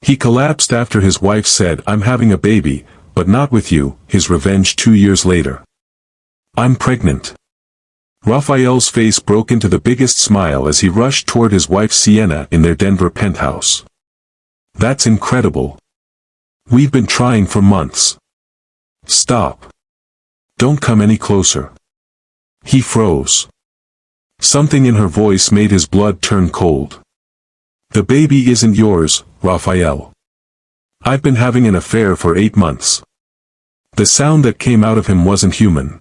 He collapsed after his wife said, "I'm having a baby, but not with you," his revenge 2 years later. "I'm pregnant." Raphael's face broke into the biggest smile as he rushed toward his wife Sienna in their Denver penthouse. "That's incredible. We've been trying for months." "Stop. Don't come any closer." He froze. Something in her voice made his blood turn cold. "The baby isn't yours, Raphael. I've been having an affair for 8 months." The sound that came out of him wasn't human.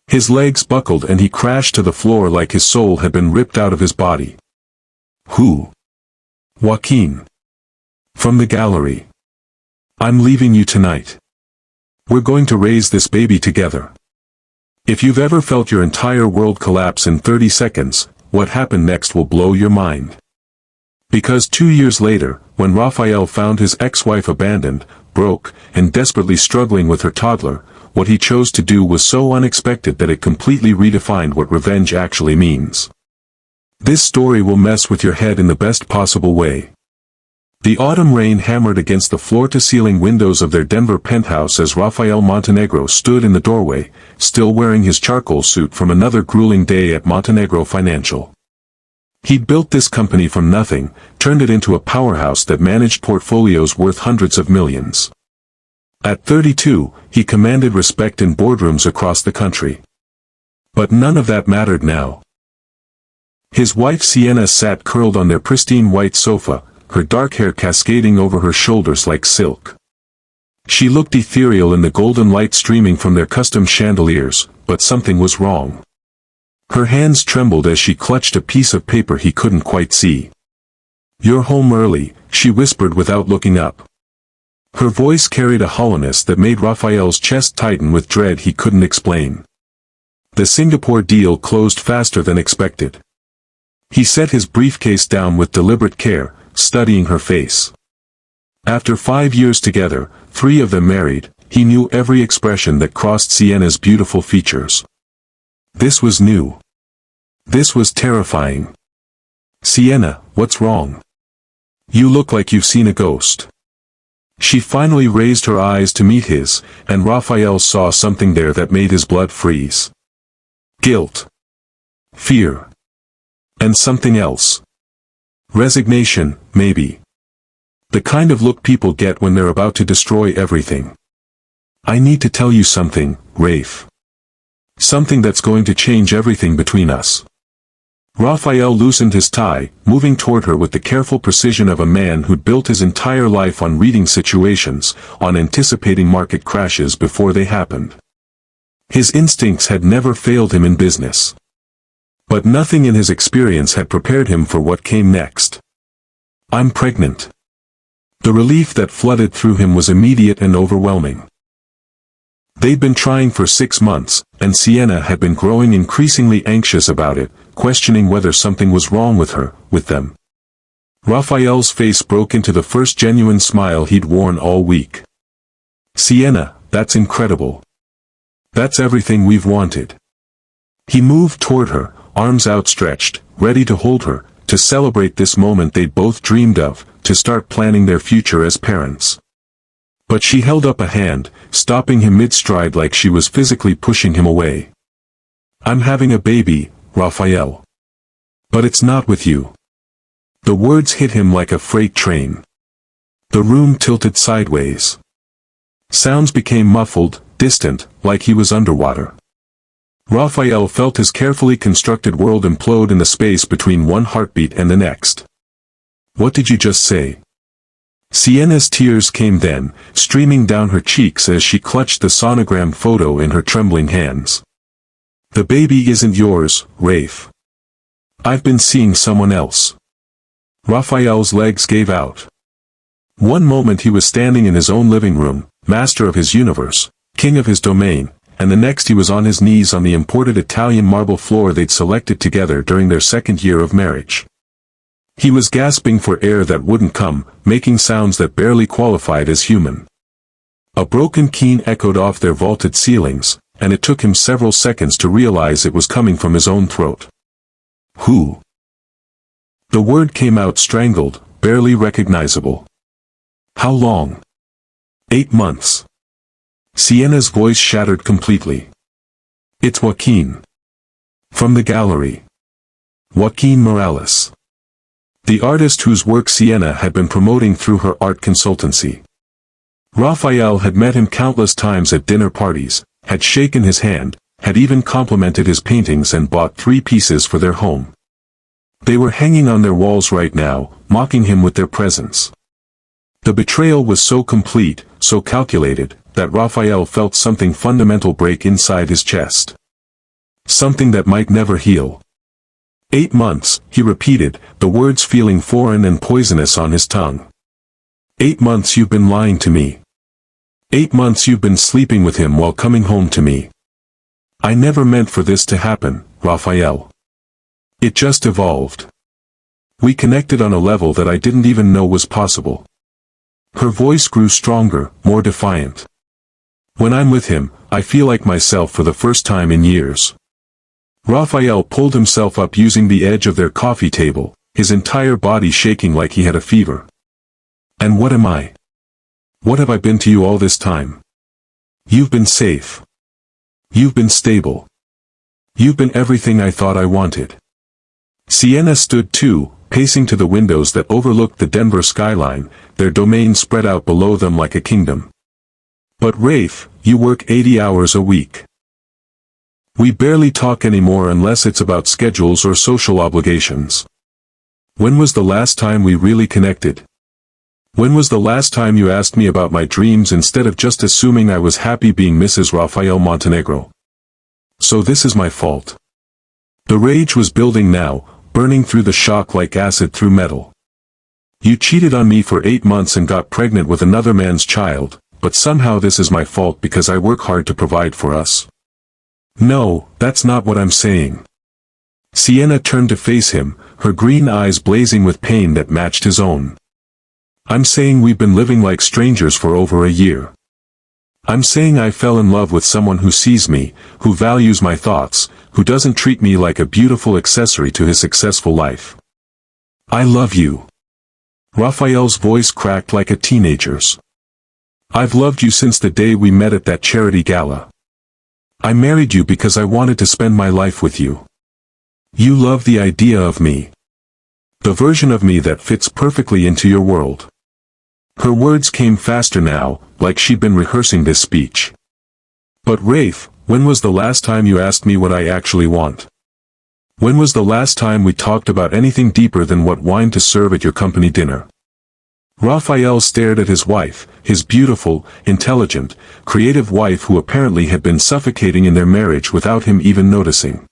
His legs buckled and he crashed to the floor like his soul had been ripped out of his body. "Who?" "Joaquin. From the gallery. I'm leaving you tonight. We're going to raise this baby together." If you've ever felt your entire world collapse in 30 seconds, what happened next will blow your mind. Because 2 years later, when Raphael found his ex-wife abandoned, broke, and desperately struggling with her toddler, what he chose to do was so unexpected that it completely redefined what revenge actually means. This story will mess with your head in the best possible way. The autumn rain hammered against the floor-to-ceiling windows of their Denver penthouse as Rafael Montenegro stood in the doorway, still wearing his charcoal suit from another grueling day at Montenegro Financial. He'd built this company from nothing, turned it into a powerhouse that managed portfolios worth hundreds of millions. At 32, he commanded respect in boardrooms across the country. But none of that mattered now. His wife Sienna sat curled on their pristine white sofa, her dark hair cascading over her shoulders like silk. She looked ethereal in the golden light streaming from their custom chandeliers, but something was wrong. Her hands trembled as she clutched a piece of paper he couldn't quite see. "You're home early," she whispered without looking up. Her voice carried a hollowness that made Raphael's chest tighten with dread he couldn't explain. The Singapore deal closed faster than expected. He set his briefcase down with deliberate care, studying her face. After 5 years together, 3 of them married, he knew every expression that crossed Sienna's beautiful features. This was new. This was terrifying. "Sienna, what's wrong? You look like you've seen a ghost." She finally raised her eyes to meet his, and Raphael saw something there that made his blood freeze. Guilt. Fear. And something else. Resignation, maybe. The kind of look people get when they're about to destroy everything. "I need to tell you something, Rafe. Something that's going to change everything between us." Raphael loosened his tie, moving toward her with the careful precision of a man who'd built his entire life on reading situations, on anticipating market crashes before they happened. His instincts had never failed him in business. But nothing in his experience had prepared him for what came next. "I'm pregnant." The relief that flooded through him was immediate and overwhelming. They'd been trying for 6 months, and Sienna had been growing increasingly anxious about it, questioning whether something was wrong with her, with them. Raphael's face broke into the first genuine smile he'd worn all week. "Sienna, that's incredible. That's everything we've wanted." He moved toward her, arms outstretched, ready to hold her, to celebrate this moment they'd both dreamed of, to start planning their future as parents. But she held up a hand, stopping him mid-stride like she was physically pushing him away. "I'm having a baby, Raphael. But it's not with you." The words hit him like a freight train. The room tilted sideways. Sounds became muffled, distant, like he was underwater. Raphael felt his carefully constructed world implode in the space between one heartbeat and the next. "What did you just say?" Sienna's tears came then, streaming down her cheeks as she clutched the sonogram photo in her trembling hands. "The baby isn't yours, Rafe. I've been seeing someone else." Raphael's legs gave out. One moment he was standing in his own living room, master of his universe, king of his domain, and the next he was on his knees on the imported Italian marble floor they'd selected together during their 2nd year of marriage. He was gasping for air that wouldn't come, making sounds that barely qualified as human. A broken keen echoed off their vaulted ceilings, and it took him several seconds to realize it was coming from his own throat. "Who?" The word came out strangled, barely recognizable. How long? 8 months. Sienna's voice shattered completely. It's Joaquin. From the gallery. Joaquin Morales. The artist whose work Sienna had been promoting through her art consultancy. Raphael had met him countless times at dinner parties, had shaken his hand, had even complimented his paintings and bought 3 pieces for their home. They were hanging on their walls right now, mocking him with their presence. The betrayal was so complete, so calculated, that Raphael felt something fundamental break inside his chest. Something that might never heal. 8 months, he repeated, the words feeling foreign and poisonous on his tongue. 8 months you've been lying to me. 8 months you've been sleeping with him while coming home to me. I never meant for this to happen, Raphael. It just evolved. We connected on a level that I didn't even know was possible. Her voice grew stronger, more defiant. When I'm with him, I feel like myself for the first time in years. Raphael pulled himself up using the edge of their coffee table, his entire body shaking like he had a fever. And what am I? What have I been to you all this time? You've been safe. You've been stable. You've been everything I thought I wanted. Sienna stood too, pacing to the windows that overlooked the Denver skyline, their domain spread out below them like a kingdom. But Rafe, you work 80 hours a week. We barely talk anymore unless it's about schedules or social obligations. When was the last time we really connected? When was the last time you asked me about my dreams instead of just assuming I was happy being Mrs. Rafael Montenegro? So this is my fault. The rage was building now, burning through the shock like acid through metal. You cheated on me for 8 months and got pregnant with another man's child, but somehow this is my fault because I work hard to provide for us. No, that's not what I'm saying. Sienna turned to face him, her green eyes blazing with pain that matched his own. I'm saying we've been living like strangers for over a year. I'm saying I fell in love with someone who sees me, who values my thoughts, who doesn't treat me like a beautiful accessory to his successful life. I love you. Raphael's voice cracked like a teenager's. I've loved you since the day we met at that charity gala. I married you because I wanted to spend my life with you. You love the idea of me. The version of me that fits perfectly into your world. Her words came faster now, like she'd been rehearsing this speech. But Rafe, when was the last time you asked me what I actually want? When was the last time we talked about anything deeper than what wine to serve at your company dinner? Raphael stared at his wife, his beautiful, intelligent, creative wife who apparently had been suffocating in their marriage without him even noticing.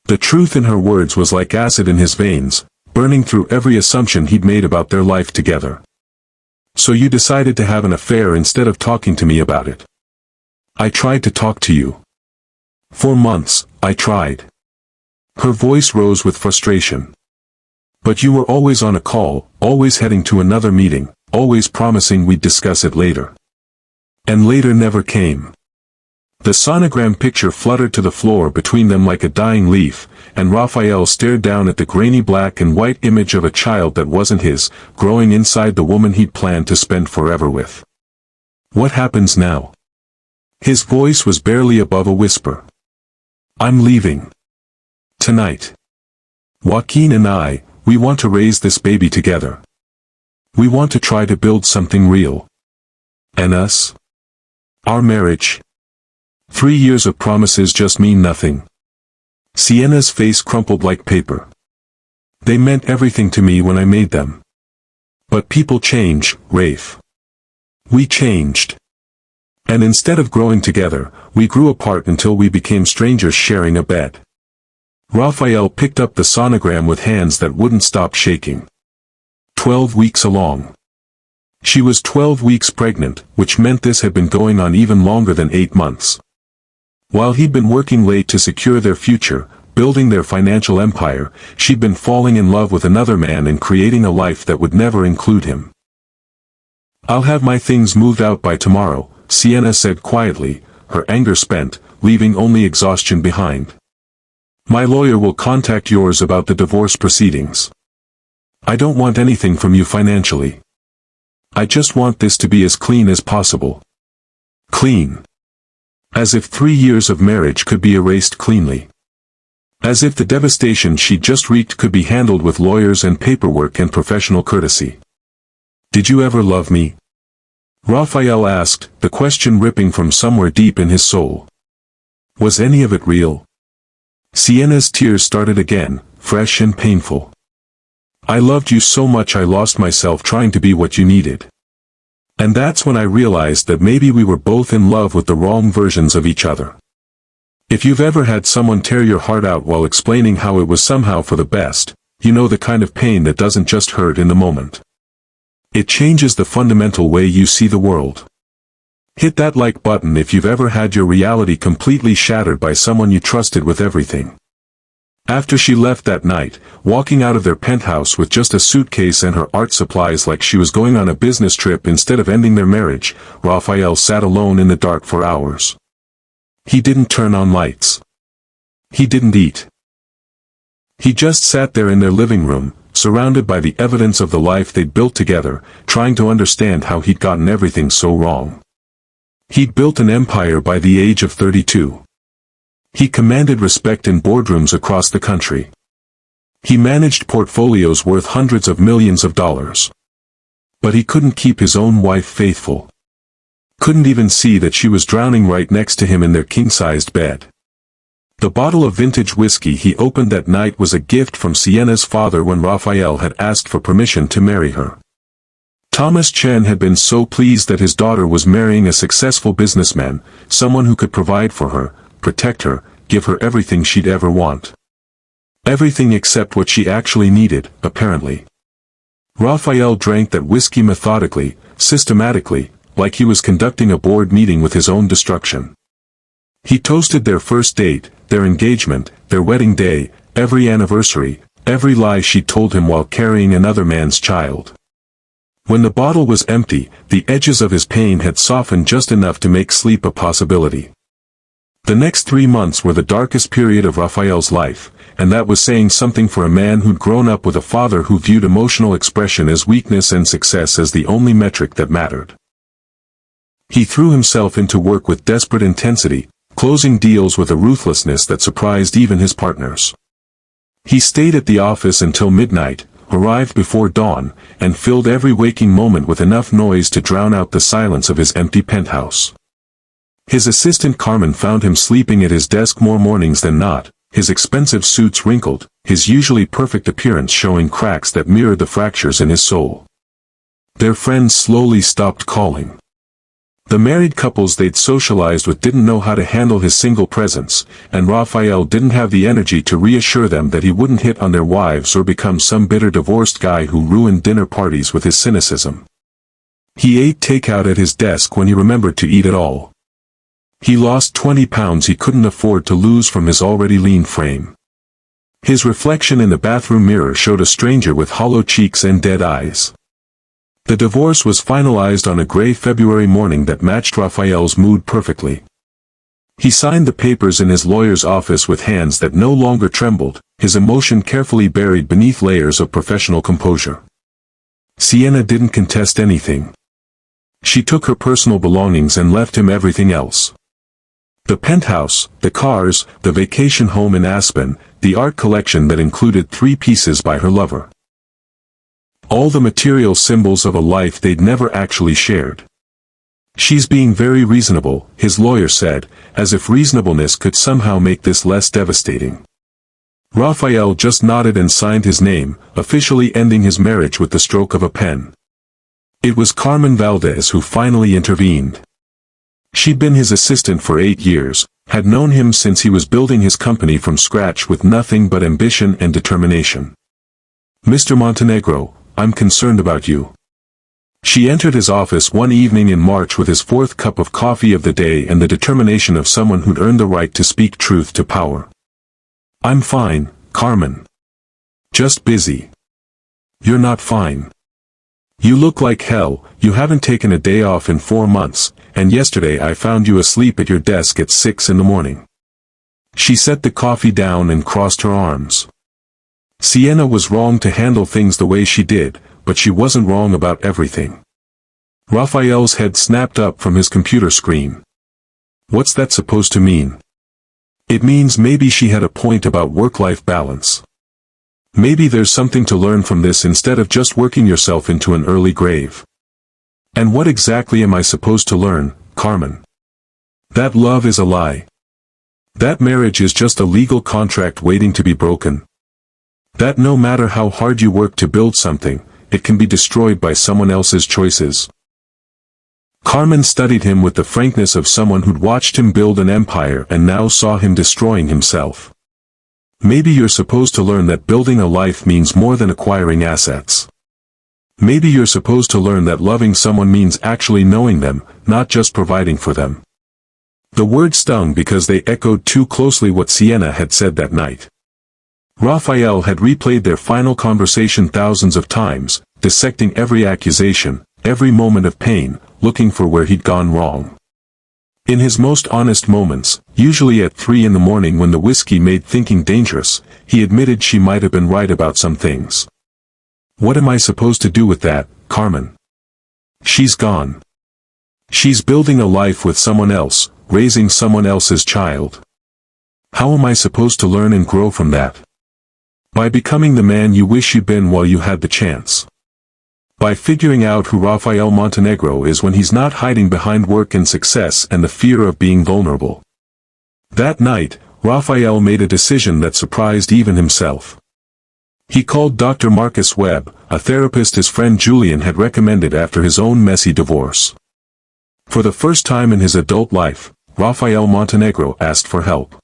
The truth in her words was like acid in his veins, burning through every assumption he'd made about their life together. So you decided to have an affair instead of talking to me about it. I tried to talk to you. For months, I tried. Her voice rose with frustration. But you were always on a call, always heading to another meeting, always promising we'd discuss it later. And later never came. The sonogram picture fluttered to the floor between them like a dying leaf, and Raphael stared down at the grainy black and white image of a child that wasn't his, growing inside the woman he'd planned to spend forever with. What happens now? His voice was barely above a whisper. I'm leaving. Tonight. Joaquin and I, we want to raise this baby together. We want to try to build something real. And us? Our marriage? 3 years of promises just mean nothing. Sienna's face crumpled like paper. They meant everything to me when I made them. But people change, Rafe. We changed. And instead of growing together, we grew apart until we became strangers sharing a bed. Raphael picked up the sonogram with hands that wouldn't stop shaking. 12 weeks along. She was 12 weeks pregnant, which meant this had been going on even longer than 8 months. While he'd been working late to secure their future, building their financial empire, she'd been falling in love with another man and creating a life that would never include him. I'll have my things moved out by tomorrow, Sienna said quietly, her anger spent, leaving only exhaustion behind. My lawyer will contact yours about the divorce proceedings. I don't want anything from you financially. I just want this to be as clean as possible. Clean. As if 3 years of marriage could be erased cleanly. As if the devastation she just wreaked could be handled with lawyers and paperwork and professional courtesy. Did you ever love me? Raphael asked, the question ripping from somewhere deep in his soul. Was any of it real? Sienna's tears started again, fresh and painful. I loved you so much I lost myself trying to be what you needed. And that's when I realized that maybe we were both in love with the wrong versions of each other. If you've ever had someone tear your heart out while explaining how it was somehow for the best, you know the kind of pain that doesn't just hurt in the moment. It changes the fundamental way you see the world. Hit that like button if you've ever had your reality completely shattered by someone you trusted with everything. After she left that night, walking out of their penthouse with just a suitcase and her art supplies like she was going on a business trip instead of ending their marriage, Raphael sat alone in the dark for hours. He didn't turn on lights. He didn't eat. He just sat there in their living room, surrounded by the evidence of the life they'd built together, trying to understand how he'd gotten everything so wrong. He'd built an empire by the age of 32. He commanded respect in boardrooms across the country. He managed portfolios worth hundreds of millions of dollars. But he couldn't keep his own wife faithful. Couldn't even see that she was drowning right next to him in their king-sized bed. The bottle of vintage whiskey he opened that night was a gift from Sienna's father when Raphael had asked for permission to marry her. Thomas Chen had been so pleased that his daughter was marrying a successful businessman, someone who could provide for her, protect her, give her everything she'd ever want. Everything except what she actually needed, apparently. Raphael drank that whiskey methodically, systematically, like he was conducting a board meeting with his own destruction. He toasted their first date, their engagement, their wedding day, every anniversary, every lie she told him while carrying another man's child. When the bottle was empty, the edges of his pain had softened just enough to make sleep a possibility. The next 3 months were the darkest period of Raphael's life, and that was saying something for a man who'd grown up with a father who viewed emotional expression as weakness and success as the only metric that mattered. He threw himself into work with desperate intensity, closing deals with a ruthlessness that surprised even his partners. He stayed at the office until midnight, arrived before dawn, and filled every waking moment with enough noise to drown out the silence of his empty penthouse. His assistant Carmen found him sleeping at his desk more mornings than not, his expensive suits wrinkled, his usually perfect appearance showing cracks that mirrored the fractures in his soul. Their friends slowly stopped calling. The married couples they'd socialized with didn't know how to handle his single presence, and Raphael didn't have the energy to reassure them that he wouldn't hit on their wives or become some bitter divorced guy who ruined dinner parties with his cynicism. He ate takeout at his desk when he remembered to eat at all. He lost 20 pounds he couldn't afford to lose from his already lean frame. His reflection in the bathroom mirror showed a stranger with hollow cheeks and dead eyes. The divorce was finalized on a gray February morning that matched Raphael's mood perfectly. He signed the papers in his lawyer's office with hands that no longer trembled, his emotion carefully buried beneath layers of professional composure. Sienna didn't contest anything. She took her personal belongings and left him everything else. The penthouse, the cars, the vacation home in Aspen, the art collection that included 3 pieces by her lover. All the material symbols of a life they'd never actually shared. She's being very reasonable, his lawyer said, as if reasonableness could somehow make this less devastating. Raphael just nodded and signed his name, officially ending his marriage with the stroke of a pen. It was Carmen Valdez who finally intervened. She'd been his assistant for 8 years, had known him since he was building his company from scratch with nothing but ambition and determination. "Mr. Montenegro, I'm concerned about you." She entered his office one evening in March with his 4th cup of coffee of the day and the determination of someone who'd earned the right to speak truth to power. "I'm fine, Carmen. Just busy." "You're not fine. You look like hell, you haven't taken a day off in 4 months, and yesterday I found you asleep at your desk at 6 in the morning." She set the coffee down and crossed her arms. Sienna was wrong to handle things the way she did, but she wasn't wrong about everything. Raphael's head snapped up from his computer screen. What's that supposed to mean? It means maybe she had a point about work-life balance. Maybe there's something to learn from this instead of just working yourself into an early grave. And what exactly am I supposed to learn, Carmen? That love is a lie. That marriage is just a legal contract waiting to be broken. That no matter how hard you work to build something, it can be destroyed by someone else's choices. Carmen studied him with the frankness of someone who'd watched him build an empire and now saw him destroying himself. Maybe you're supposed to learn that building a life means more than acquiring assets. Maybe you're supposed to learn that loving someone means actually knowing them, not just providing for them. The words stung because they echoed too closely what Sienna had said that night. Raphael had replayed their final conversation thousands of times, dissecting every accusation, every moment of pain, looking for where he'd gone wrong. In his most honest moments, usually at 3 in the morning when the whiskey made thinking dangerous, he admitted she might have been right about some things. What am I supposed to do with that, Carmen? She's gone. She's building a life with someone else, raising someone else's child. How am I supposed to learn and grow from that? By becoming the man you wish you'd been while you had the chance. By figuring out who Rafael Montenegro is when he's not hiding behind work and success and the fear of being vulnerable. That night, Rafael made a decision that surprised even himself. He called Dr. Marcus Webb, a therapist his friend Julian had recommended after his own messy divorce. For the first time in his adult life, Rafael Montenegro asked for help.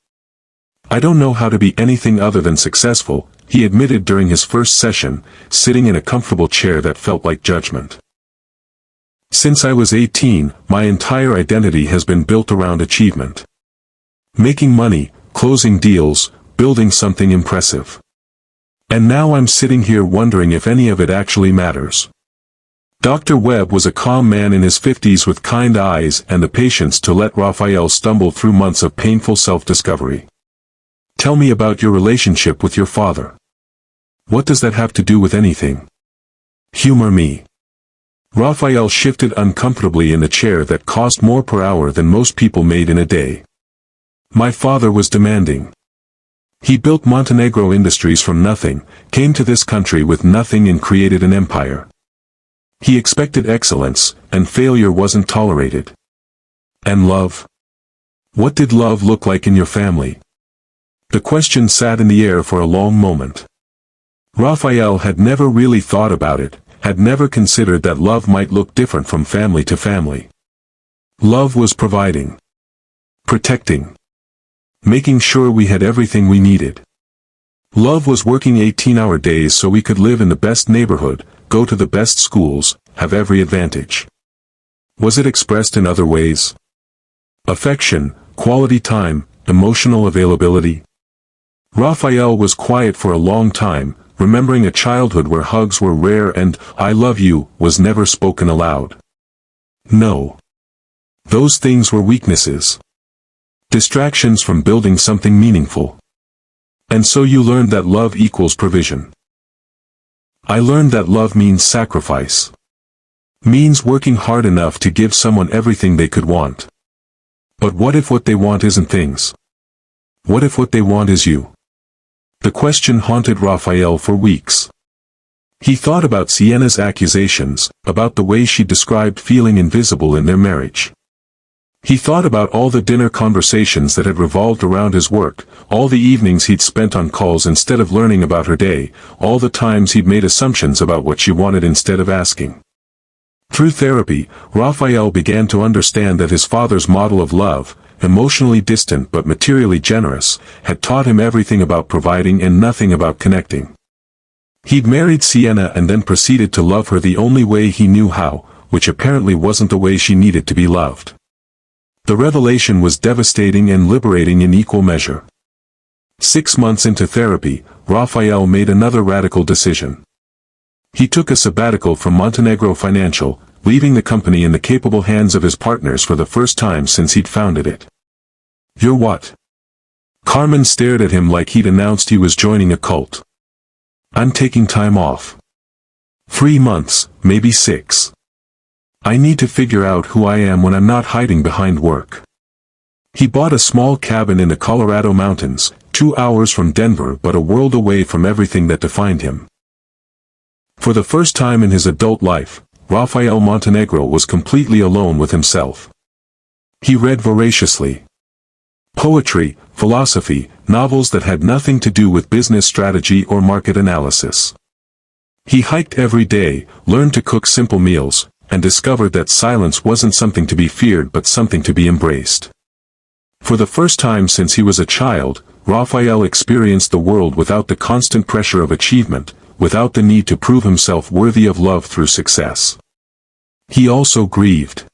I don't know how to be anything other than successful, he admitted during his first session, sitting in a comfortable chair that felt like judgment. Since I was 18, my entire identity has been built around achievement. Making money, closing deals, building something impressive. And now I'm sitting here wondering if any of it actually matters. Dr. Webb was a calm man in his 50s with kind eyes and the patience to let Raphael stumble through months of painful self-discovery. Tell me about your relationship with your father. What does that have to do with anything? Humor me. Raphael shifted uncomfortably in the chair that cost more per hour than most people made in a day. My father was demanding. He built Montenegro Industries from nothing, came to this country with nothing and created an empire. He expected excellence, and failure wasn't tolerated. And love? What did love look like in your family? The question sat in the air for a long moment. Raphael had never really thought about it, had never considered that love might look different from family to family. Love was providing. Protecting. Making sure we had everything we needed. Love was working 18-hour days so we could live in the best neighborhood, go to the best schools, have every advantage. Was it expressed in other ways? Affection, quality time, emotional availability? Raphael was quiet for a long time, remembering a childhood where hugs were rare and "I love you" was never spoken aloud. No. Those things were weaknesses. Distractions from building something meaningful. And so you learned that love equals provision. I learned that love means sacrifice. Means working hard enough to give someone everything they could want. But what if what they want isn't things? What if what they want is you? The question haunted Raphael for weeks. He thought about Sienna's accusations, about the way she described feeling invisible in their marriage. He thought about all the dinner conversations that had revolved around his work, all the evenings he'd spent on calls instead of learning about her day, all the times he'd made assumptions about what she wanted instead of asking. Through therapy, Raphael began to understand that his father's model of love, emotionally distant but materially generous, had taught him everything about providing and nothing about connecting. He'd married Sienna and then proceeded to love her the only way he knew how, which apparently wasn't the way she needed to be loved. The revelation was devastating and liberating in equal measure. 6 months into therapy, Raphael made another radical decision. He took a sabbatical from Montenegro Financial, leaving the company in the capable hands of his partners for the first time since he'd founded it. You're what? Carmen stared at him like he'd announced he was joining a cult. I'm taking time off. 3 months, maybe 6. I need to figure out who I am when I'm not hiding behind work. He bought a small cabin in the Colorado mountains, 2 hours from Denver but a world away from everything that defined him. For the first time in his adult life, Rafael Montenegro was completely alone with himself. He read voraciously. Poetry, philosophy, novels that had nothing to do with business strategy or market analysis. He hiked every day, learned to cook simple meals, and discovered that silence wasn't something to be feared but something to be embraced. For the first time since he was a child, Rafael experienced the world without the constant pressure of achievement, without the need to prove himself worthy of love through success. He also grieved.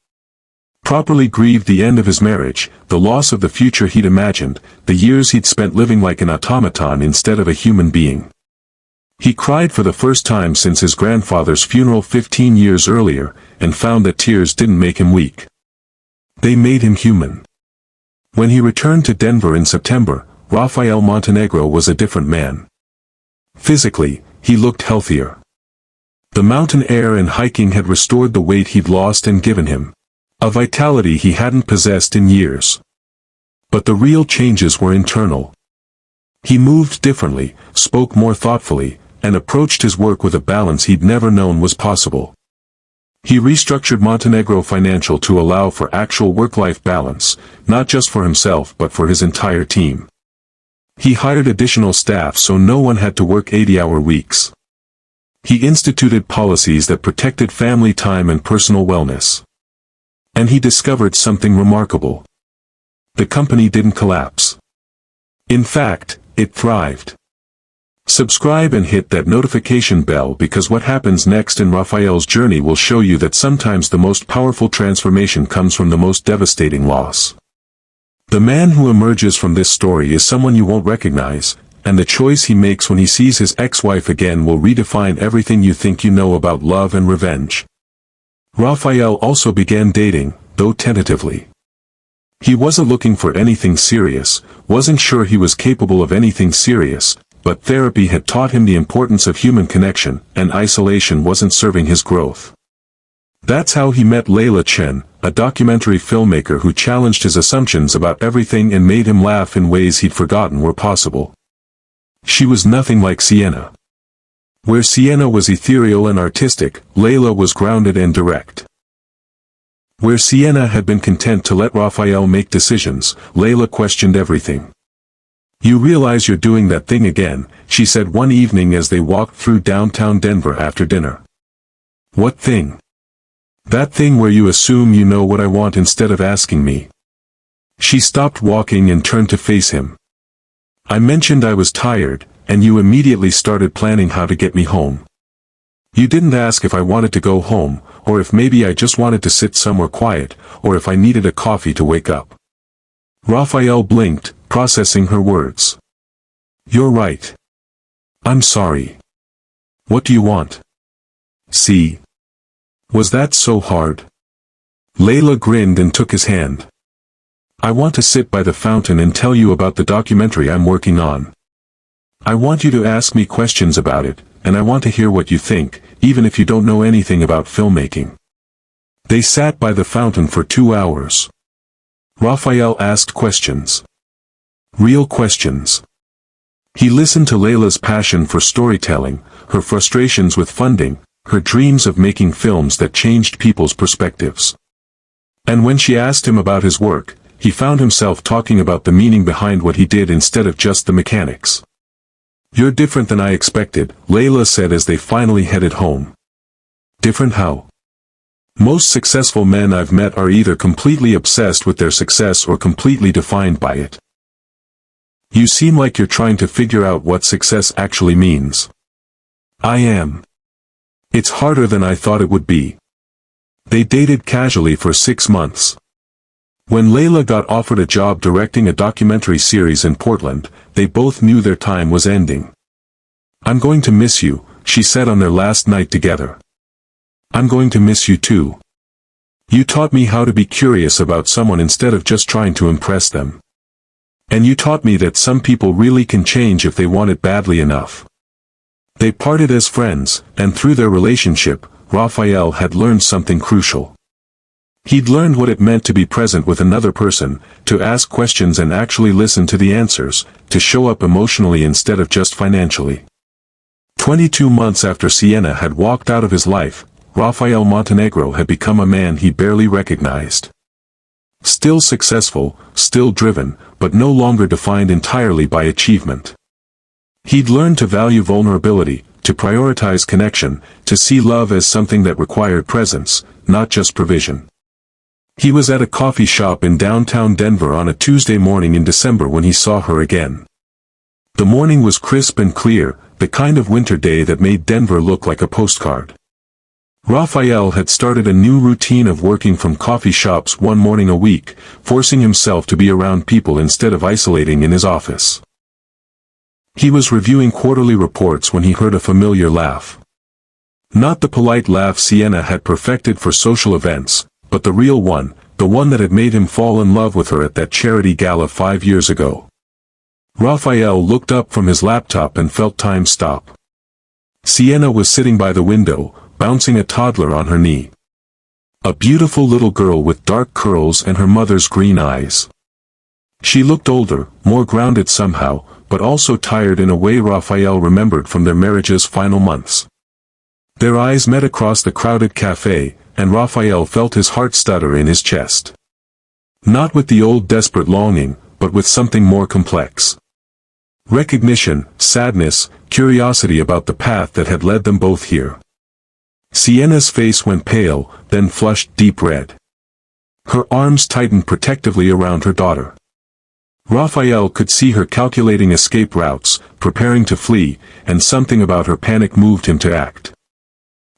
Properly grieved the end of his marriage, the loss of the future he'd imagined, the years he'd spent living like an automaton instead of a human being. He cried for the first time since his grandfather's funeral 15 years earlier, and found that tears didn't make him weak. They made him human. When he returned to Denver in September, Rafael Montenegro was a different man. Physically, he looked healthier. The mountain air and hiking had restored the weight he'd lost and given him a vitality he hadn't possessed in years. But the real changes were internal. He moved differently, spoke more thoughtfully, and approached his work with a balance he'd never known was possible. He restructured Montenegro Financial to allow for actual work-life balance, not just for himself but for his entire team. He hired additional staff so no one had to work 80-hour weeks. He instituted policies that protected family time and personal wellness. And he discovered something remarkable. The company didn't collapse. In fact, it thrived. Subscribe and hit that notification bell because what happens next in Rafael's journey will show you that sometimes the most powerful transformation comes from the most devastating loss. The man who emerges from this story is someone you won't recognize, and the choice he makes when he sees his ex-wife again will redefine everything you think you know about love and revenge. Rafael also began dating, though tentatively. He wasn't looking for anything serious, wasn't sure he was capable of anything serious, but therapy had taught him the importance of human connection, and isolation wasn't serving his growth. That's how he met Layla Chen, a documentary filmmaker who challenged his assumptions about everything and made him laugh in ways he'd forgotten were possible. She was nothing like Sienna. Where Sienna was ethereal and artistic, Layla was grounded and direct. Where Sienna had been content to let Rafael make decisions, Layla questioned everything. "You realize you're doing that thing again," she said one evening as they walked through downtown Denver after dinner. "What thing?" "That thing where you assume you know what I want instead of asking me." She stopped walking and turned to face him. "I mentioned I was tired, and you immediately started planning how to get me home. You didn't ask if I wanted to go home, or if maybe I just wanted to sit somewhere quiet, or if I needed a coffee to wake up." Rafael blinked, processing her words. "You're right. I'm sorry. What do you want?" "See? Was that so hard?" Layla grinned and took his hand. "I want to sit by the fountain and tell you about the documentary I'm working on. I want you to ask me questions about it, and I want to hear what you think, even if you don't know anything about filmmaking." They sat by the fountain for 2 hours. Rafael asked questions. Real questions. He listened to Layla's passion for storytelling, her frustrations with funding, her dreams of making films that changed people's perspectives. And when she asked him about his work, he found himself talking about the meaning behind what he did instead of just the mechanics. "You're different than I expected," Layla said as they finally headed home. "Different how?" "Most successful men I've met are either completely obsessed with their success or completely defined by it. You seem like you're trying to figure out what success actually means." "I am. It's harder than I thought it would be." They dated casually for 6 months. When Layla got offered a job directing a documentary series in Portland, they both knew their time was ending. "I'm going to miss you," she said on their last night together. "I'm going to miss you too. You taught me how to be curious about someone instead of just trying to impress them. And you taught me that some people really can change if they want it badly enough." They parted as friends, and through their relationship, Rafael had learned something crucial. He'd learned what it meant to be present with another person, to ask questions and actually listen to the answers, to show up emotionally instead of just financially. 22 months after Sienna had walked out of his life, Rafael Montenegro had become a man he barely recognized. Still successful, still driven, but no longer defined entirely by achievement. He'd learned to value vulnerability, to prioritize connection, to see love as something that required presence, not just provision. He was at a coffee shop in downtown Denver on a Tuesday morning in December when he saw her again. The morning was crisp and clear, the kind of winter day that made Denver look like a postcard. Rafael had started a new routine of working from coffee shops one morning a week, forcing himself to be around people instead of isolating in his office. He was reviewing quarterly reports when he heard a familiar laugh. Not the polite laugh Sienna had perfected for social events, but the real one, the one that had made him fall in love with her at that charity gala 5 years ago. Rafael looked up from his laptop and felt time stop. Sienna was sitting by the window, bouncing a toddler on her knee. A beautiful little girl with dark curls and her mother's green eyes. She looked older, more grounded somehow, but also tired in a way Rafael remembered from their marriage's final months. Their eyes met across the crowded cafe, and Rafael felt his heart stutter in his chest. Not with the old desperate longing, but with something more complex. Recognition, sadness, curiosity about the path that had led them both here. Sienna's face went pale, then flushed deep red. Her arms tightened protectively around her daughter. Rafael could see her calculating escape routes, preparing to flee, and something about her panic moved him to act.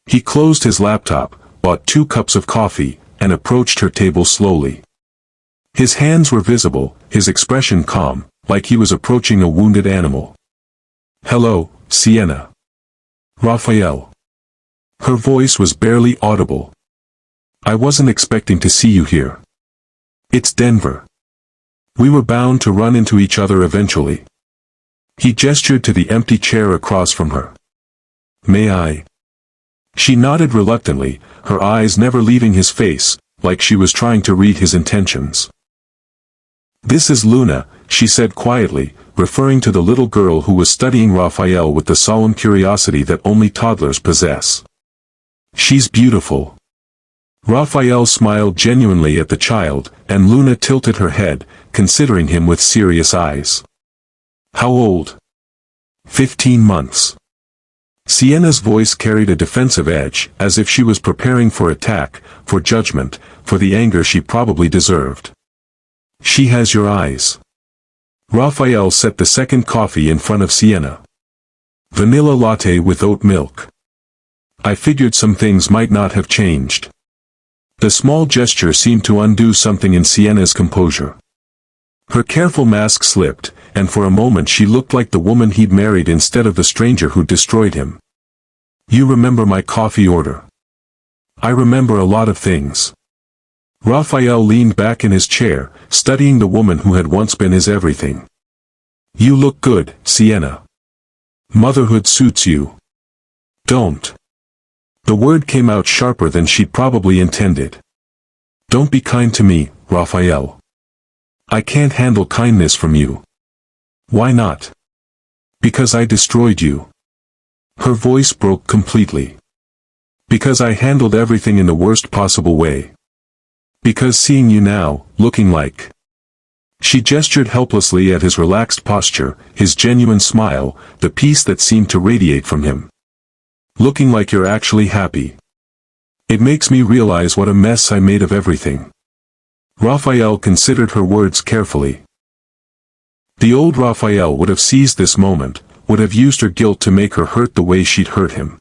He closed his laptop, bought 2 cups of coffee, and approached her table slowly. His hands were visible, his expression calm, like he was approaching a wounded animal. "Hello, Sienna." "Rafael." Her voice was barely audible. "I wasn't expecting to see you here. It's Denver. We were bound to run into each other eventually." He gestured to the empty chair across from her. "May I?" She nodded reluctantly, her eyes never leaving his face, like she was trying to read his intentions. "This is Luna," she said quietly, referring to the little girl who was studying Rafael with the solemn curiosity that only toddlers possess. "She's beautiful." Rafael smiled genuinely at the child, and Luna tilted her head, considering him with serious eyes. "How old?" 15 months. Sienna's voice carried a defensive edge, as if she was preparing for attack, for judgment, for the anger she probably deserved. "She has your eyes." Rafael set the second coffee in front of Sienna. "Vanilla latte with oat milk." "I figured some things might not have changed." The small gesture seemed to undo something in Sienna's composure. Her careful mask slipped, and for a moment she looked like the woman he'd married instead of the stranger who destroyed him. "You remember my coffee order?" "I remember a lot of things." Rafael leaned back in his chair, studying the woman who had once been his everything. "You look good, Sienna. Motherhood suits you." "Don't." The word came out sharper than she'd probably intended. "Don't be kind to me, Rafael. I can't handle kindness from you." "Why not?" "Because I destroyed you." Her voice broke completely. "Because I handled everything in the worst possible way. Because seeing you now, looking like..." She gestured helplessly at his relaxed posture, his genuine smile, the peace that seemed to radiate from him. "Looking like you're actually happy. It makes me realize what a mess I made of everything." Rafael considered her words carefully. The old Rafael would have seized this moment, would have used her guilt to make her hurt the way she'd hurt him.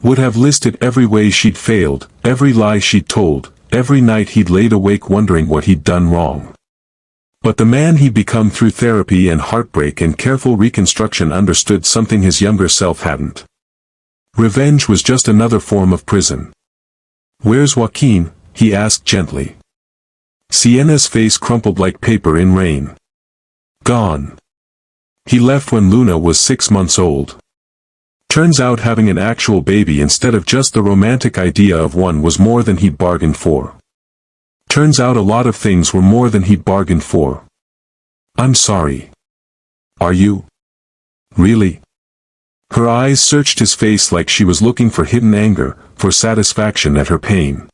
Would have listed every way she'd failed, every lie she'd told, every night he'd laid awake wondering what he'd done wrong. But the man he'd become through therapy and heartbreak and careful reconstruction understood something his younger self hadn't. Revenge was just another form of prison. "Where's Joaquin?" he asked gently. Sienna's face crumpled like paper in rain. "Gone. He left when Luna was 6 months old." Turns out having an actual baby instead of just the romantic idea of one was more than he'd bargained for. Turns out a lot of things were more than he'd bargained for. I'm sorry. Are you? Really? Her eyes searched his face like she was looking for hidden anger, for satisfaction at her pain.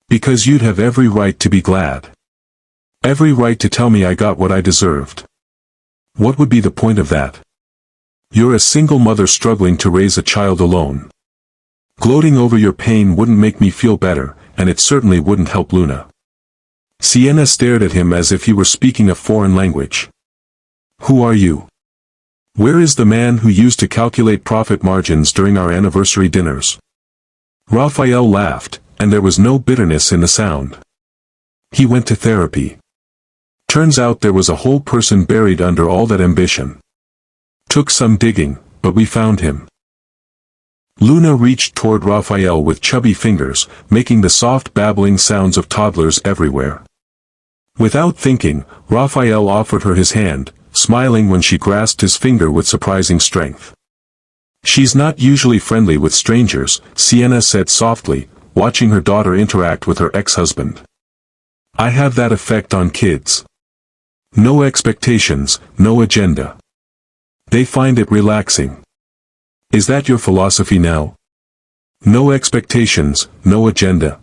Because you'd have every right to be glad. Every right to tell me I got what I deserved. What would be the point of that? You're a single mother struggling to raise a child alone. Gloating over your pain wouldn't make me feel better, and it certainly wouldn't help Luna. Sienna stared at him as if he were speaking a foreign language. Who are you? Where is the man who used to calculate profit margins during our anniversary dinners? Raphael laughed, and there was no bitterness in the sound. He went to therapy. Turns out there was a whole person buried under all that ambition. Took some digging, but we found him. Luna reached toward Raphael with chubby fingers, making the soft babbling sounds of toddlers everywhere. Without thinking, Raphael offered her his hand, smiling when she grasped his finger with surprising strength. She's not usually friendly with strangers, Sienna said softly, watching her daughter interact with her ex-husband. I have that effect on kids. No expectations, no agenda. They find it relaxing. Is that your philosophy now? No expectations, no agenda.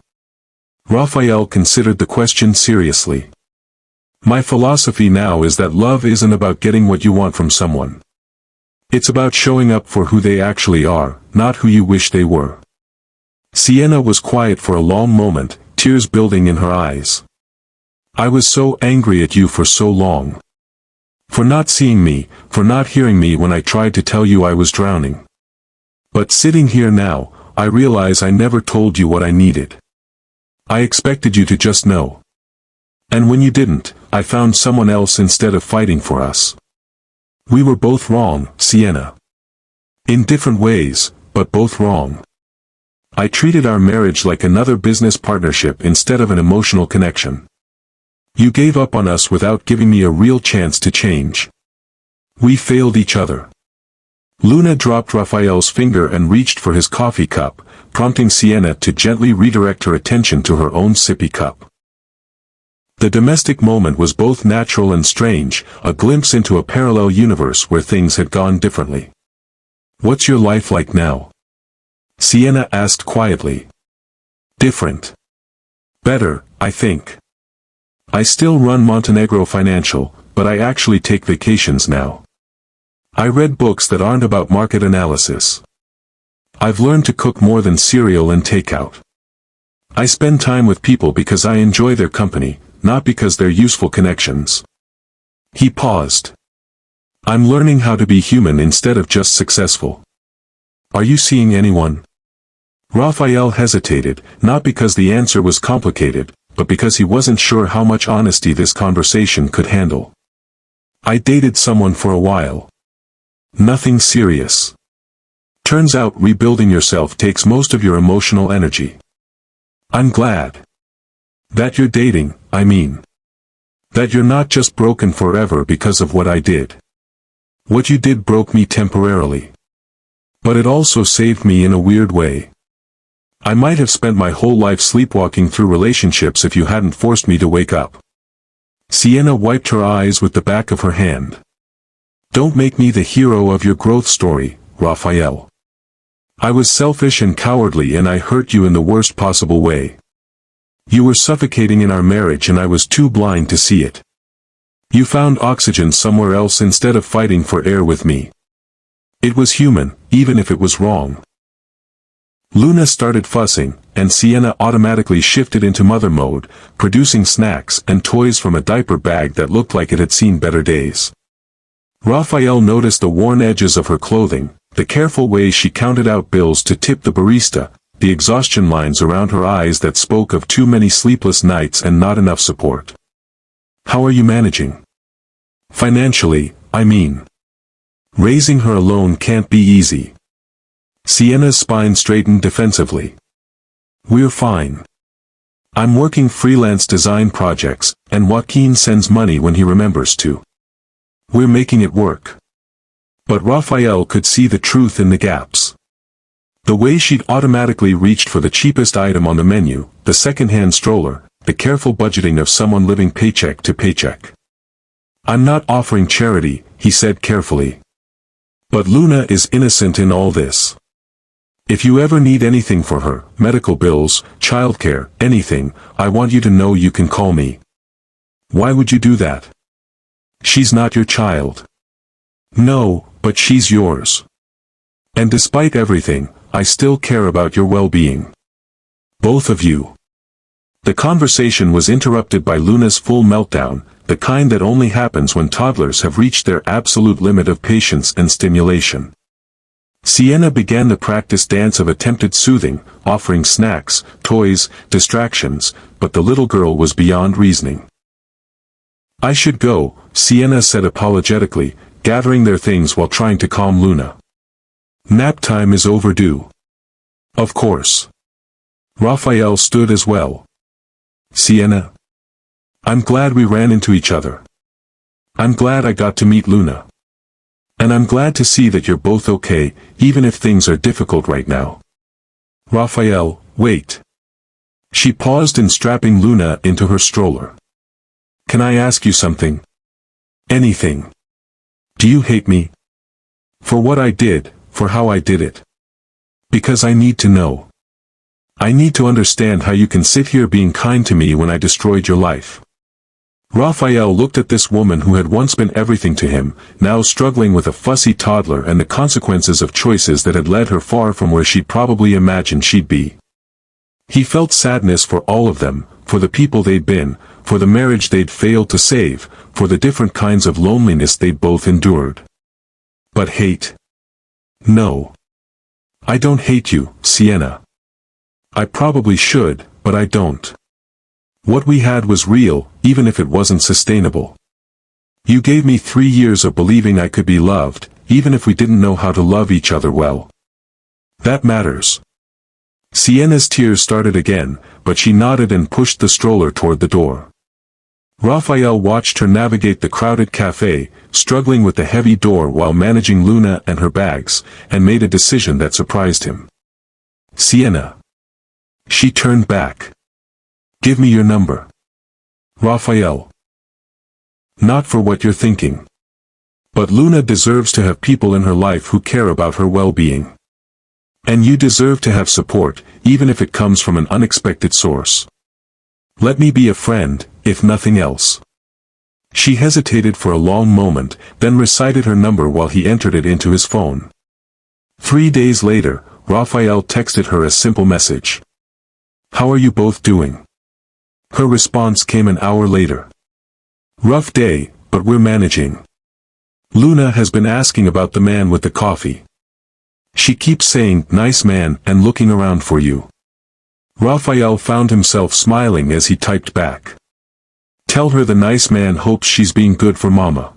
Raphael considered the question seriously. My philosophy now is that love isn't about getting what you want from someone. It's about showing up for who they actually are, not who you wish they were. Sienna was quiet for a long moment, tears building in her eyes. I was so angry at you for so long. For not seeing me, for not hearing me when I tried to tell you I was drowning. But sitting here now, I realize I never told you what I needed. I expected you to just know. And when you didn't, I found someone else instead of fighting for us. We were both wrong, Sienna. In different ways, but both wrong. I treated our marriage like another business partnership instead of an emotional connection. You gave up on us without giving me a real chance to change. We failed each other. Luna dropped Raphael's finger and reached for his coffee cup, prompting Sienna to gently redirect her attention to her own sippy cup. The domestic moment was both natural and strange, a glimpse into a parallel universe where things had gone differently. What's your life like now? Sienna asked quietly. Different. Better, I think. I still run Montenegro Financial, but I actually take vacations now. I read books that aren't about market analysis. I've learned to cook more than cereal and takeout. I spend time with people because I enjoy their company, not because they're useful connections. He paused. I'm learning how to be human instead of just successful. Are you seeing anyone? Raphael hesitated, not because the answer was complicated, but because he wasn't sure how much honesty this conversation could handle. I dated someone for a while. Nothing serious. Turns out rebuilding yourself takes most of your emotional energy. I'm glad. That you're dating, I mean. That you're not just broken forever because of what I did. What you did broke me temporarily. But it also saved me in a weird way. I might have spent my whole life sleepwalking through relationships if you hadn't forced me to wake up. Sienna wiped her eyes with the back of her hand. Don't make me the hero of your growth story, Raphael. I was selfish and cowardly and I hurt you in the worst possible way. You were suffocating in our marriage and I was too blind to see it. You found oxygen somewhere else instead of fighting for air with me. It was human, even if it was wrong. Luna started fussing, and Sienna automatically shifted into mother mode, producing snacks and toys from a diaper bag that looked like it had seen better days. Raphael noticed the worn edges of her clothing, the careful way she counted out bills to tip the barista, the exhaustion lines around her eyes that spoke of too many sleepless nights and not enough support. How are you managing? Financially, I mean. Raising her alone can't be easy. Sienna's spine straightened defensively. We're fine. I'm working freelance design projects, and Joaquin sends money when he remembers to. We're making it work. But Raphael could see the truth in the gaps. The way she'd automatically reached for the cheapest item on the menu, the second-hand stroller, the careful budgeting of someone living paycheck to paycheck. I'm not offering charity, he said carefully. But Luna is innocent in all this. If you ever need anything for her, medical bills, childcare, anything, I want you to know you can call me. Why would you do that? She's not your child. No, but she's yours. And despite everything, I still care about your well-being. Both of you. The conversation was interrupted by Luna's full meltdown, the kind that only happens when toddlers have reached their absolute limit of patience and stimulation. Sienna began the practice dance of attempted soothing, offering snacks, toys, distractions, but the little girl was beyond reasoning. I should go, Sienna said apologetically, gathering their things while trying to calm Luna. Nap time is overdue. Of course. Raphael stood as well. Sienna. I'm glad we ran into each other. I'm glad I got to meet Luna. And I'm glad to see that you're both okay, even if things are difficult right now. Raphael, wait. She paused in strapping Luna into her stroller. Can I ask you something? Anything. Do you hate me? For what I did, for how I did it? Because I need to know. I need to understand how you can sit here being kind to me when I destroyed your life. Raphael looked at this woman who had once been everything to him, now struggling with a fussy toddler and the consequences of choices that had led her far from where she'd probably imagined she'd be. He felt sadness for all of them, for the people they'd been, for the marriage they'd failed to save, for the different kinds of loneliness they'd both endured. But hate? No. I don't hate you, Sienna. I probably should, but I don't. What we had was real, even if it wasn't sustainable. You gave me 3 years of believing I could be loved, even if we didn't know how to love each other well. That matters. Sienna's tears started again, but she nodded and pushed the stroller toward the door. Raphael watched her navigate the crowded cafe, struggling with the heavy door while managing Luna and her bags, and made a decision that surprised him. Sienna. She turned back. Give me your number. Raphael. Not for what you're thinking. But Luna deserves to have people in her life who care about her well-being. And you deserve to have support, even if it comes from an unexpected source. Let me be a friend, if nothing else. She hesitated for a long moment, then recited her number while he entered it into his phone. 3 days later, Raphael texted her a simple message. How are you both doing? Her response came an hour later. Rough day, but we're managing. Luna has been asking about the man with the coffee. She keeps saying, nice man, and looking around for you. Raphael found himself smiling as he typed back. Tell her the nice man hopes she's being good for mama.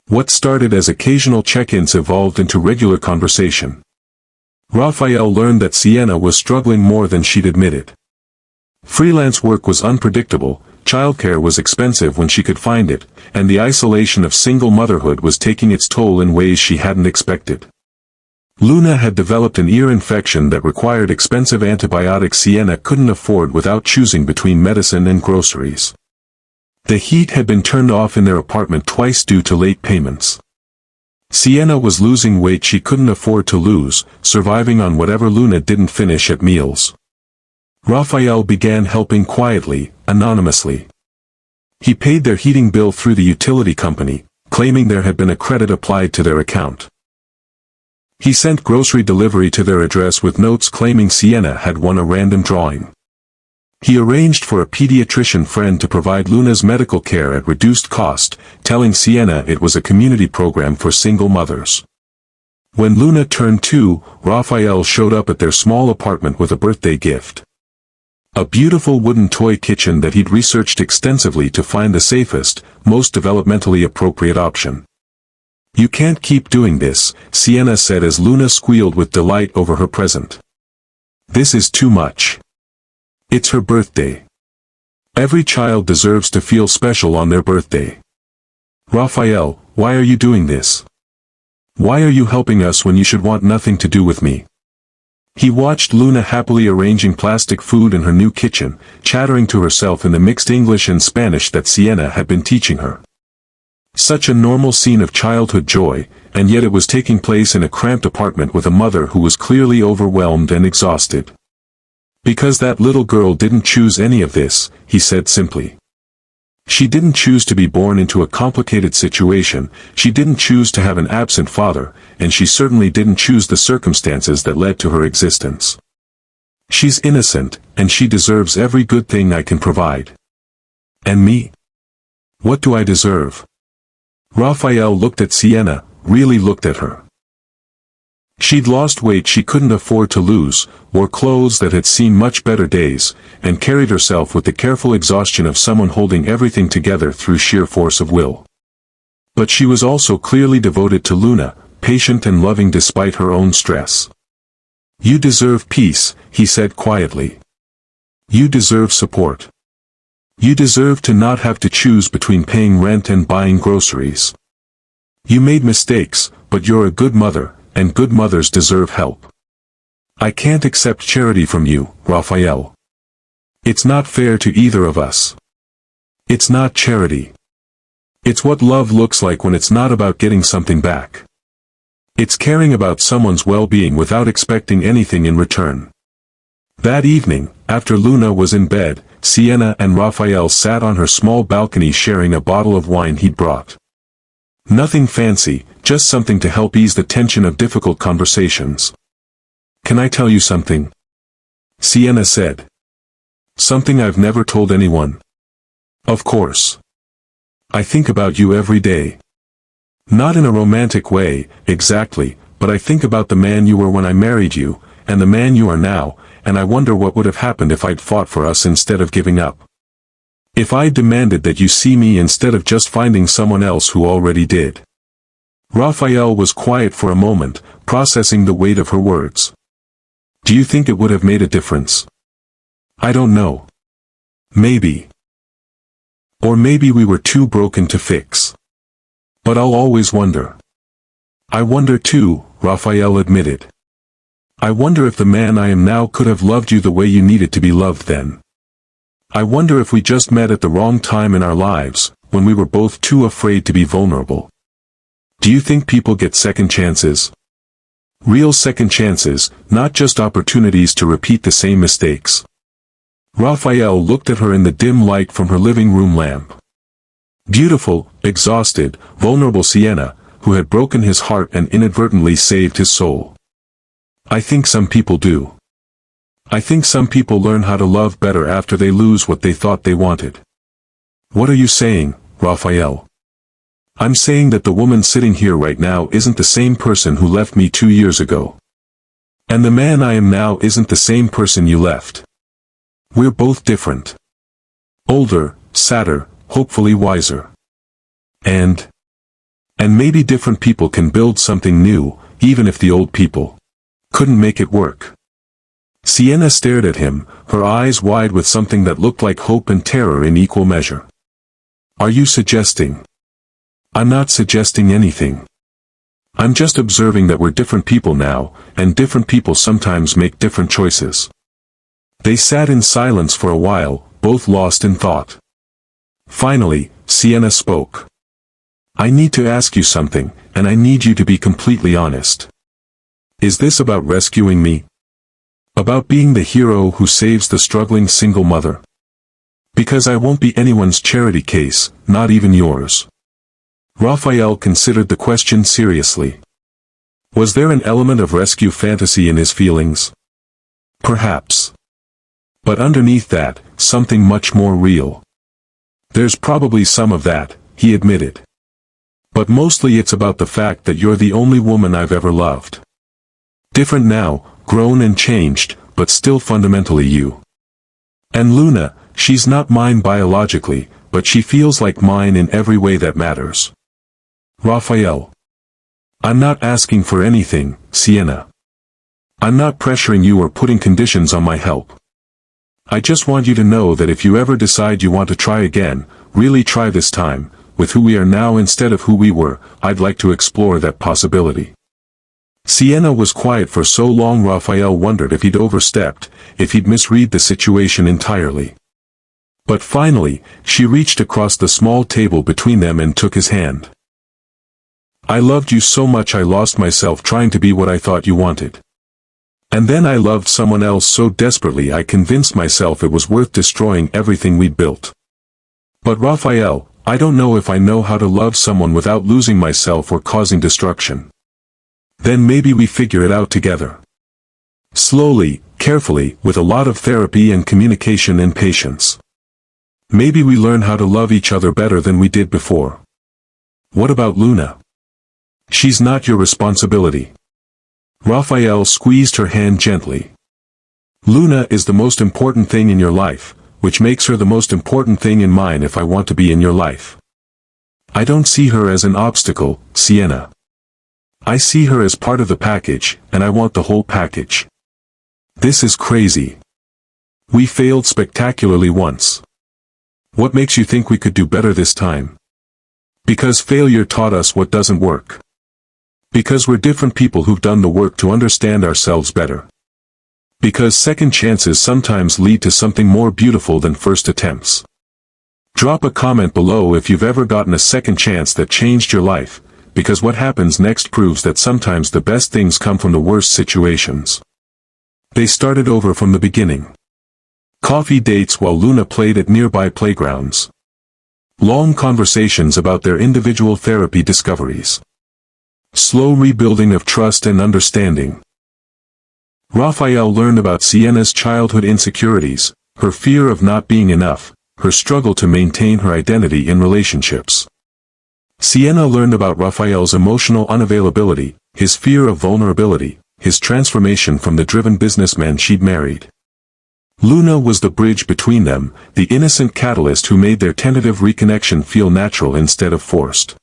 What started as occasional check-ins evolved into regular conversation. Raphael learned that Sienna was struggling more than she'd admitted. Freelance work was unpredictable, childcare was expensive when she could find it, and the isolation of single motherhood was taking its toll in ways she hadn't expected. Luna had developed an ear infection that required expensive antibiotics Sienna couldn't afford without choosing between medicine and groceries. The heat had been turned off in their apartment twice due to late payments. Sienna was losing weight she couldn't afford to lose, surviving on whatever Luna didn't finish at meals. Raphael began helping quietly, anonymously. He paid their heating bill through the utility company, claiming there had been a credit applied to their account. He sent grocery delivery to their address with notes claiming Sienna had won a random drawing. He arranged for a pediatrician friend to provide Luna's medical care at reduced cost, telling Sienna it was a community program for single mothers. When Luna turned 2, Raphael showed up at their small apartment with a birthday gift. A beautiful wooden toy kitchen that he'd researched extensively to find the safest, most developmentally appropriate option. You can't keep doing this, Sienna said as Luna squealed with delight over her present. This is too much. It's her birthday. Every child deserves to feel special on their birthday. Raphael, why are you doing this? Why are you helping us when you should want nothing to do with me? He watched Luna happily arranging plastic food in her new kitchen, chattering to herself in the mixed English and Spanish that Sienna had been teaching her. Such a normal scene of childhood joy, and yet it was taking place in a cramped apartment with a mother who was clearly overwhelmed and exhausted. Because that little girl didn't choose any of this, he said simply. She didn't choose to be born into a complicated situation, she didn't choose to have an absent father, and she certainly didn't choose the circumstances that led to her existence. She's innocent, and she deserves every good thing I can provide. And me? What do I deserve? Raphael looked at Sienna, really looked at her. She'd lost weight she couldn't afford to lose, wore clothes that had seen much better days, and carried herself with the careful exhaustion of someone holding everything together through sheer force of will. But she was also clearly devoted to Luna, patient and loving despite her own stress. You deserve peace, he said quietly. You deserve support. You deserve to not have to choose between paying rent and buying groceries. You made mistakes, but you're a good mother, and good mothers deserve help. I can't accept charity from you, Raphael. It's not fair to either of us. It's not charity. It's what love looks like when it's not about getting something back. It's caring about someone's well-being without expecting anything in return. That evening, after Luna was in bed, Sienna and Raphael sat on her small balcony sharing a bottle of wine he'd brought. Nothing fancy, just something to help ease the tension of difficult conversations. Can I tell you something? Sienna said. Something I've never told anyone. Of course. I think about you every day. Not in a romantic way, exactly, but I think about the man you were when I married you, and the man you are now, and I wonder what would have happened if I'd fought for us instead of giving up. If I demanded that you see me instead of just finding someone else who already did. Raphael was quiet for a moment, processing the weight of her words. Do you think it would have made a difference? I don't know. Maybe. Or maybe we were too broken to fix. But I'll always wonder. I wonder too, Raphael admitted. I wonder if the man I am now could have loved you the way you needed to be loved then. I wonder if we just met at the wrong time in our lives, when we were both too afraid to be vulnerable. Do you think people get second chances? Real second chances, not just opportunities to repeat the same mistakes. Raphael looked at her in the dim light from her living room lamp. Beautiful, exhausted, vulnerable Sienna, who had broken his heart and inadvertently saved his soul. I think some people do. I think some people learn how to love better after they lose what they thought they wanted. What are you saying, Raphael? I'm saying that the woman sitting here right now isn't the same person who left me 2 years ago. And the man I am now isn't the same person you left. We're both different. Older, sadder, hopefully wiser. And maybe different people can build something new, even if the old people couldn't make it work. Sienna stared at him, her eyes wide with something that looked like hope and terror in equal measure. Are you suggesting? I'm not suggesting anything. I'm just observing that we're different people now, and different people sometimes make different choices. They sat in silence for a while, both lost in thought. Finally, Sienna spoke. I need to ask you something, and I need you to be completely honest. Is this about rescuing me? About being the hero who saves the struggling single mother? Because I won't be anyone's charity case, not even yours. Raphael considered the question seriously. Was there an element of rescue fantasy in his feelings? Perhaps. But underneath that, something much more real. There's probably some of that, he admitted. But mostly it's about the fact that you're the only woman I've ever loved. Different now, grown and changed, but still fundamentally you. And Luna, she's not mine biologically, but she feels like mine in every way that matters. Raphael. I'm not asking for anything, Sienna. I'm not pressuring you or putting conditions on my help. I just want you to know that if you ever decide you want to try again, really try this time, with who we are now instead of who we were, I'd like to explore that possibility. Sienna was quiet for so long Raphael wondered if he'd overstepped, if he'd misread the situation entirely. But finally, she reached across the small table between them and took his hand. "I loved you so much I lost myself trying to be what I thought you wanted. And then I loved someone else so desperately I convinced myself it was worth destroying everything we'd built. But Raphael, I don't know if I know how to love someone without losing myself or causing destruction. Then maybe we figure it out together. Slowly, carefully, with a lot of therapy and communication and patience. Maybe we learn how to love each other better than we did before. What about Luna? She's not your responsibility." Raphael squeezed her hand gently. "Luna is the most important thing in your life, which makes her the most important thing in mine if I want to be in your life. I don't see her as an obstacle, Sienna. I see her as part of the package, and I want the whole package. This is crazy. We failed spectacularly once. What makes you think we could do better this time? Because failure taught us what doesn't work. Because we're different people who've done the work to understand ourselves better. Because second chances sometimes lead to something more beautiful than first attempts. Drop a comment below if you've ever gotten a second chance that changed your life, because what happens next proves that sometimes the best things come from the worst situations. They started over from the beginning. Coffee dates while Luna played at nearby playgrounds. Long conversations about their individual therapy discoveries. Slow rebuilding of trust and understanding. Raphael learned about Sienna's childhood insecurities, her fear of not being enough, her struggle to maintain her identity in relationships. Sienna learned about Raphael's emotional unavailability, his fear of vulnerability, his transformation from the driven businessman she'd married. Luna was the bridge between them, the innocent catalyst who made their tentative reconnection feel natural instead of forced.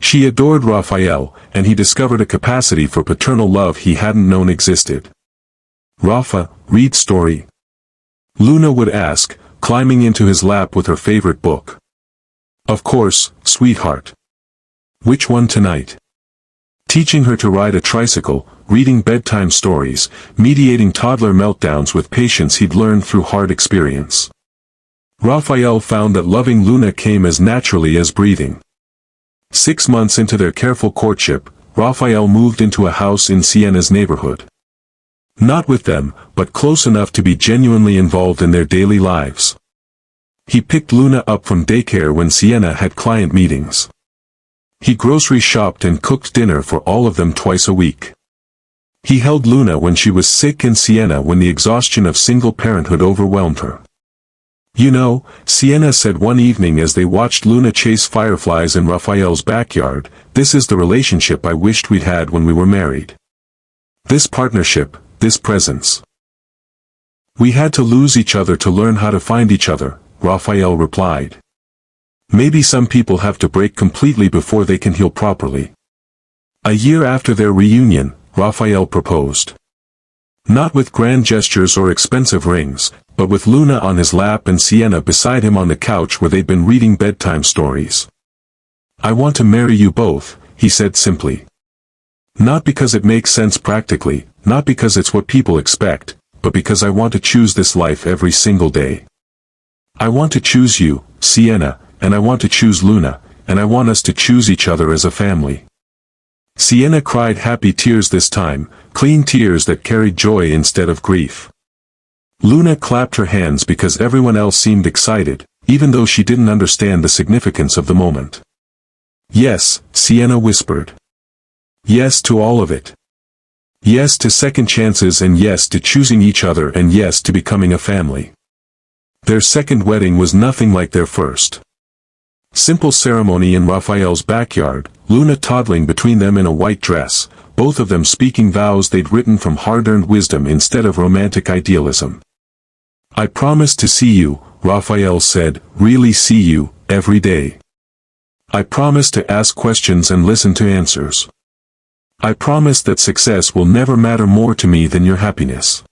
She adored Raphael, and he discovered a capacity for paternal love he hadn't known existed. "Rafa, read story?" Luna would ask, climbing into his lap with her favorite book. "Of course, sweetheart. Which one tonight?" Teaching her to ride a tricycle, reading bedtime stories, mediating toddler meltdowns with patience he'd learned through hard experience. Raphael found that loving Luna came as naturally as breathing. 6 months into their careful courtship, Raphael moved into a house in Sienna's neighborhood. Not with them, but close enough to be genuinely involved in their daily lives. He picked Luna up from daycare when Sienna had client meetings. He grocery shopped and cooked dinner for all of them twice a week. He held Luna when she was sick and Sienna when the exhaustion of single parenthood overwhelmed her. "You know," Sienna said one evening as they watched Luna chase fireflies in Raphael's backyard, "this is the relationship I wished we'd had when we were married. This partnership, this presence. We had to lose each other to learn how to find each other," Raphael replied. "Maybe some people have to break completely before they can heal properly." A year after their reunion, Raphael proposed. Not with grand gestures or expensive rings, but with Luna on his lap and Sienna beside him on the couch where they'd been reading bedtime stories. "I want to marry you both," he said simply. "Not because it makes sense practically, not because it's what people expect, but because I want to choose this life every single day. I want to choose you, Sienna, and I want to choose Luna, and I want us to choose each other as a family." Sienna cried happy tears this time, clean tears that carried joy instead of grief. Luna clapped her hands because everyone else seemed excited, even though she didn't understand the significance of the moment. "Yes," Sienna whispered. "Yes to all of it. Yes to second chances and yes to choosing each other and yes to becoming a family." Their second wedding was nothing like their first. Simple ceremony in Raphael's backyard, Luna toddling between them in a white dress, both of them speaking vows they'd written from hard-earned wisdom instead of romantic idealism. "I promise to see you," Raphael said, "really see you, every day. I promise to ask questions and listen to answers. I promise that success will never matter more to me than your happiness."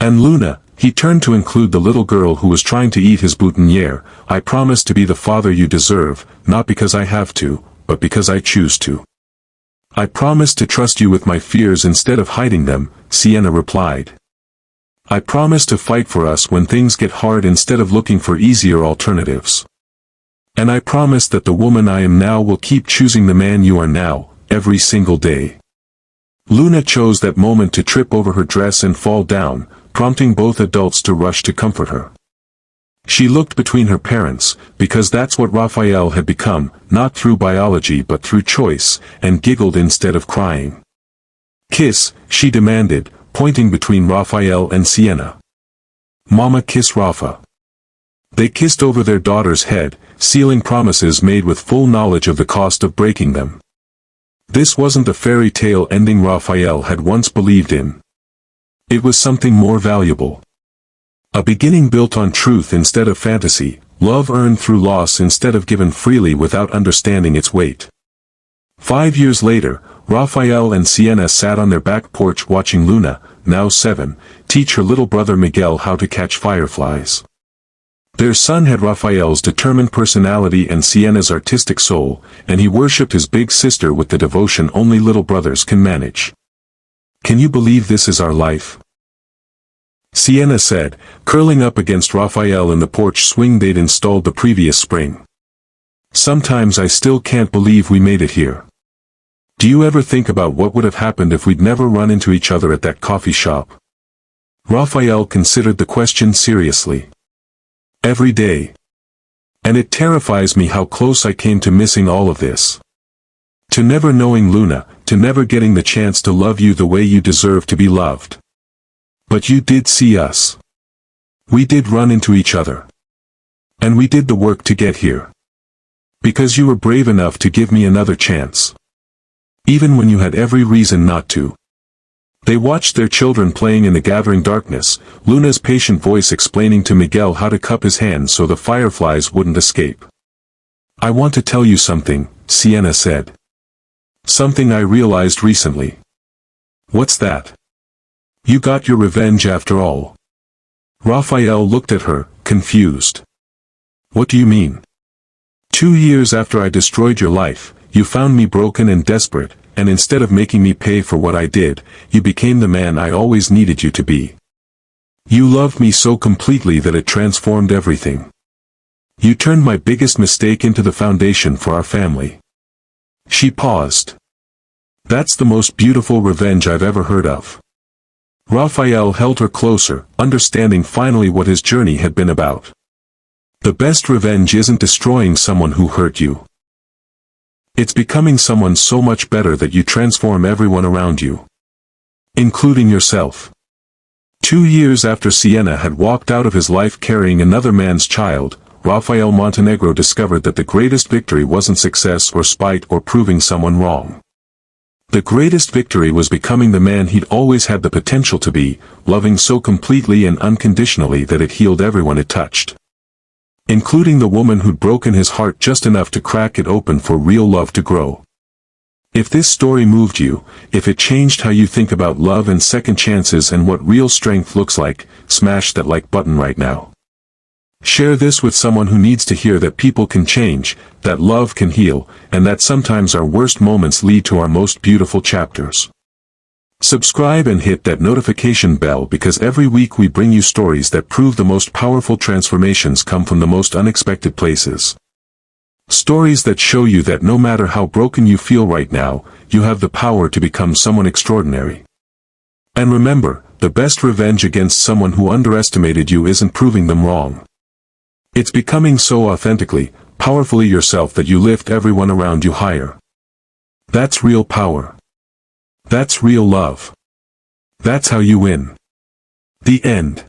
"And Luna," he turned to include the little girl who was trying to eat his boutonniere, "I promise to be the father you deserve, not because I have to, but because I choose to. I promise to trust you with my fears instead of hiding them, Sienna replied. I promise to fight for us when things get hard instead of looking for easier alternatives. And I promise that the woman I am now will keep choosing the man you are now, every single day. Luna chose that moment to trip over her dress and fall down, prompting both adults to rush to comfort her. She looked between her parents, because that's what Raphael had become, not through biology but through choice, and giggled instead of crying. Kiss, she demanded, pointing between Raphael and Sienna. Mama, kiss Rafa. They kissed over their daughter's head, sealing promises made with full knowledge of the cost of breaking them. This wasn't the fairy tale ending Raphael had once believed in. It was something more valuable. A beginning built on truth instead of fantasy, love earned through loss instead of given freely without understanding its weight. 5 years later, Raphael and Sienna sat on their back porch watching Luna, now 7, teach her little brother Miguel how to catch fireflies. Their son had Raphael's determined personality and Sienna's artistic soul, and he worshipped his big sister with the devotion only little brothers can manage. Can you believe this is our life? Sienna said, curling up against Raphael in the porch swing they'd installed the previous spring. Sometimes I still can't believe we made it here. Do you ever think about what would have happened if we'd never run into each other at that coffee shop? Raphael considered the question seriously. Every day. And it terrifies me how close I came to missing all of this. To never knowing Luna, to never getting the chance to love you the way you deserve to be loved. But you did see us. We did run into each other. And we did the work to get here. Because you were brave enough to give me another chance. Even when you had every reason not to. They watched their children playing in the gathering darkness, Luna's patient voice explaining to Miguel how to cup his hand so the fireflies wouldn't escape. I want to tell you something, Sienna said. Something I realized recently. What's that? You got your revenge after all. Raphael looked at her, confused. What do you mean? 2 years after I destroyed your life, you found me broken and desperate, and instead of making me pay for what I did, you became the man I always needed you to be. You loved me so completely that it transformed everything. You turned my biggest mistake into the foundation for our family. She paused. That's the most beautiful revenge I've ever heard of. Raphael held her closer, understanding finally what his journey had been about. The best revenge isn't destroying someone who hurt you. It's becoming someone so much better that you transform everyone around you. Including yourself. 2 years after Sienna had walked out of his life carrying another man's child, Raphael Montenegro discovered that the greatest victory wasn't success or spite or proving someone wrong. The greatest victory was becoming the man he'd always had the potential to be, loving so completely and unconditionally that it healed everyone it touched. Including the woman who'd broken his heart just enough to crack it open for real love to grow. If this story moved you, if it changed how you think about love and second chances and what real strength looks like, smash that like button right now. Share this with someone who needs to hear that people can change, that love can heal, and that sometimes our worst moments lead to our most beautiful chapters. Subscribe and hit that notification bell because every week we bring you stories that prove the most powerful transformations come from the most unexpected places. Stories that show you that no matter how broken you feel right now, you have the power to become someone extraordinary. And remember, the best revenge against someone who underestimated you isn't proving them wrong. It's becoming so authentically, powerfully yourself that you lift everyone around you higher. That's real power. That's real love. That's how you win. The end.